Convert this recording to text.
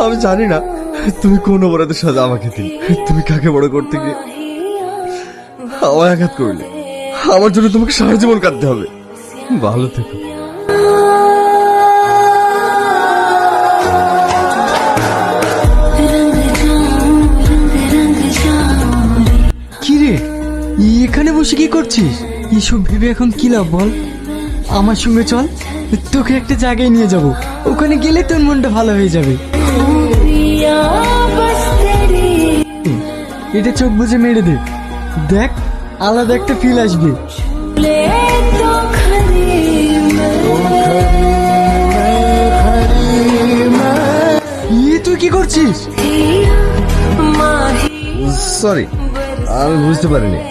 আমি জানি না তুমি কোন অপরাধের সাজা আমাকে দিলে। তুমি কাকে বড় করতে গিয়ে আমায় আঘাত করলে। আমার জন্য তোমাকে সারা জীবন কাটতে হবে। ভালো থেকো। কিরে, এখানে বসে কি করছিস? এসব ভেবে এখন কি লাভ বল? আমার সঙ্গে চল, তোকে একটা জায়গায় নিয়ে যাব। ওখানে গেলে তোর মনটা ভালো হয়ে যাবে। এটা চোখ বুজে মেরে দে, দেখ আলাদা একটা ফিল আসবে। তুই কি করছিস? সরি, আমি বুঝতে পারিনি।